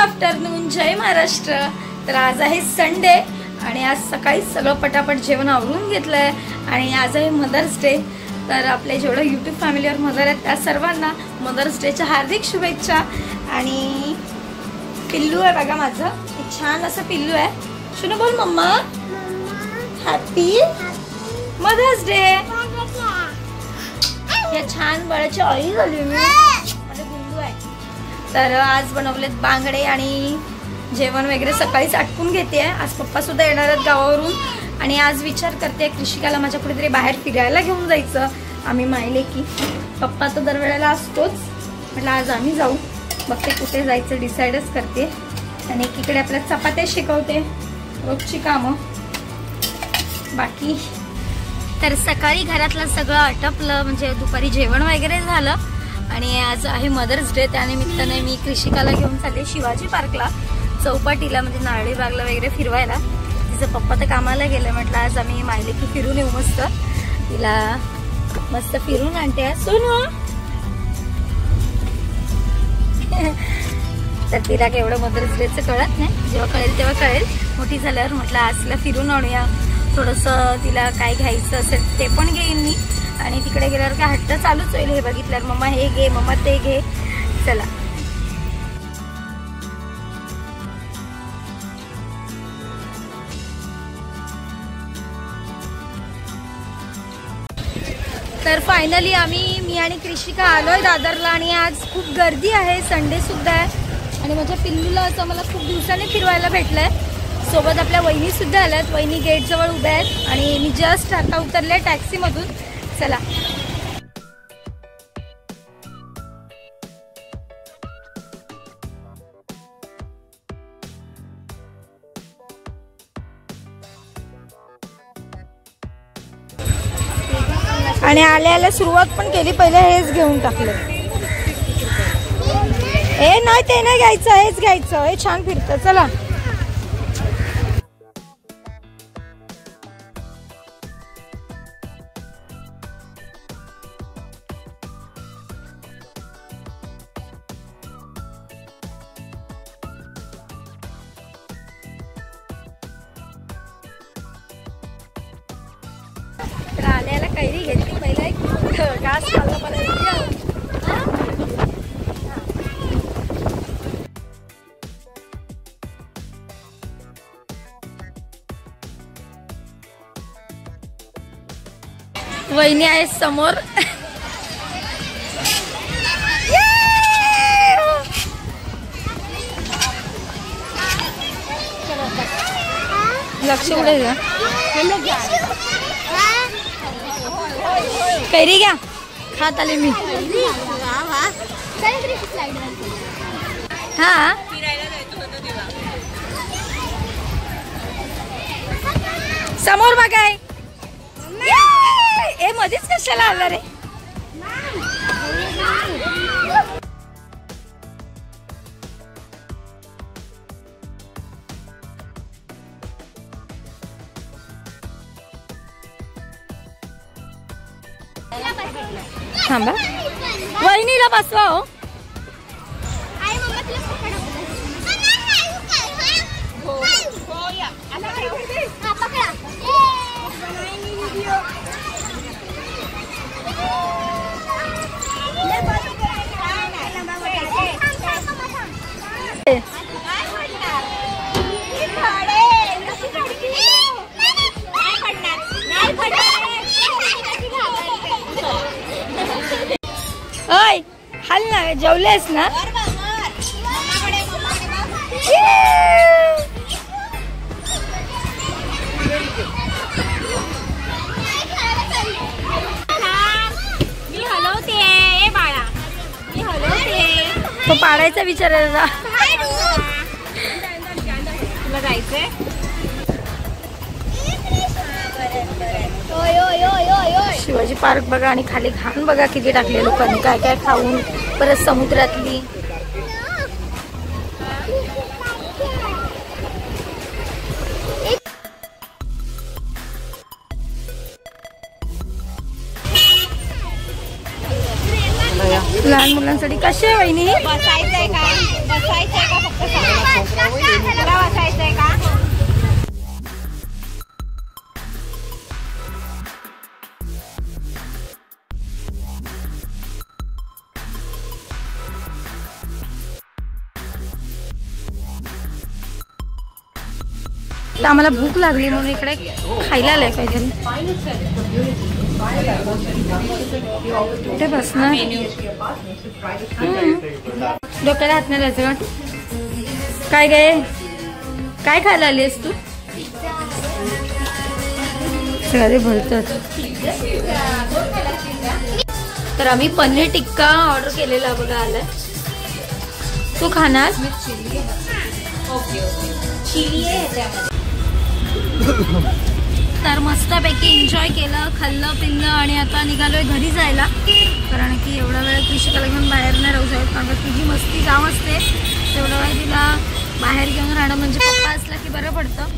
Afternoon, जय महाराष्ट्र। तर आज आहे संडे आणि आज सकाळी सगळं पटापट जेवण आवरून घेतलंय आणि आज आहे मदर्स डे। तर आपले जेवढं यूट्यूब फॅमिलीवर मदर आहेत त्या सर्वांना मदर्स डेच्या हार्दिक शुभेच्छा। आणि पिल्लू आहे बघा माझं, एक छान असं पिल्लू आहे। शुनू बोल मम्मा, हॅपी मदर्स डे। या छान बळाची ऑइल झाली मी, माझे गुंडू आहे। तर आज बनवलेत बांगडे आणि जेवण वगैरे सकाळीच आटपून घेते। आज पप्पा सुद्धा येणार आहेत गावावरून आणि आज विचार करते कृषिकाला माझ्या कुठेतरी बाहेर फिरायला घेऊन जायचं। आम्ही माहिले की पप्पा तर दरवेळेला असतोच, म्हटलं आज आम्ही जाऊ, बघते कुठे जायचं डिसाईडच करते। आणि एकीकडे आपल्या चपात्या शिकवते, रोजची कामं बाकी। तर सकाळी घरातलं सगळं आटपलं, म्हणजे दुपारी जेवण वगैरे झालं आणि आज आहे मदर्स डे। त्यानिमित्ताने मी कृषिकाला घेऊन चालले शिवाजी पार्कला, चौपाटीला, म्हणजे नारळी बागला वगैरे फिरवायला। तिचं पप्पा तर कामाला गेलं, म्हटलं आज आम्ही माहिले की फिरून येऊ, मस्त तिला मस्त फिरून आणते सोनू। तर तिला केवढं मदर्स डेचं कळत नाही, जेव्हा कळेल तेव्हा कळेल। मोठी झाल्यावर म्हटलं आज तिला फिरून आणूया, थोडंसं तिला काय घ्यायचं असेल ते पण घेईन मी। आणि तिकडे गेल्यावर काय हट्ट चालूच होईल, हे बघितल्यावर मम्मा हे घे, मम्मा ते घे। चला तर फायनली मी आणि कृषिका आलोय दादरला आणि आज खूप गर्दी आहे, संडे सुद्धा आहे। आणि माझ्या पिल्लूला असं मला खूप दिवसांनी फिरवायला भेटलंय। सोबत आपल्या वहिनी सुद्धा आल्यात, वहिनी गेट जवळ उभ्या आहेत आणि मी जस्ट आता उतरले टॅक्सी मधून। चला आणि आल्याला सुरुवात पण केली, पहिले हेच घेऊन टाकलं। हे नाही ते नाही घ्यायचं, हेच घ्यायचं, हे छान फिरतं। चला आल्याला कैरी घेतली, पहिला एक घास खाल्ला मला। वहिनी आहे समोर। लक्ष उडे कैरी घ्या, खात आले मी। हा समोर बघाय, ए मध्येच कशाला आला रे? थांबा, वहिनीला बसवा हो। ओय हाल ना, जेवलेस ना? मी हलवते बाळा, मी हलवते। तो पाडायचा विचार आहे ना, तुला जायचंय? शिवाजी पार्क बघा आणि खाली घाण बघा किती टाकले लोकांनी, काय काय खाऊन। परत समुद्रातली लहान मुलांसाठी कशी आहे वहिनी? बसायचंय का? बसायचंय का? फक्त तुला बसायचंय का? तर आम्हाला भूक लागली म्हणून इकडे खायला आलंय काहीतरी. कुठे बसणार? डोक्याला हात नाही द्यायचं का? काय गे काय खायला आलीस तू? सगळे भरतात. तर आम्ही पनीर टिक्का ऑर्डर केलेला बघा आलाय. तू खाणार? तर मस्तपैकी एन्जॉय केलं, खाल्लं पिल्लं आणि आता निघालोय घरी जायला. कारण की एवढा वेळ कृषिकाला घेऊन बाहेर नाही राहू शकत. कारण का तुझी मस्ती जाम असते, तेवढा वेळ तिला बाहेर घेऊन राहणं म्हणजे पप्पा असला की बरं पडतं.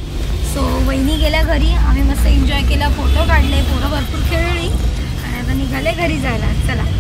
सो वहिनी गेल्या घरी, आम्ही मस्त एन्जॉय केला, फोटो काढले, पोरं भरपूर खेळली आणि आता निघाले घरी जायला. चला.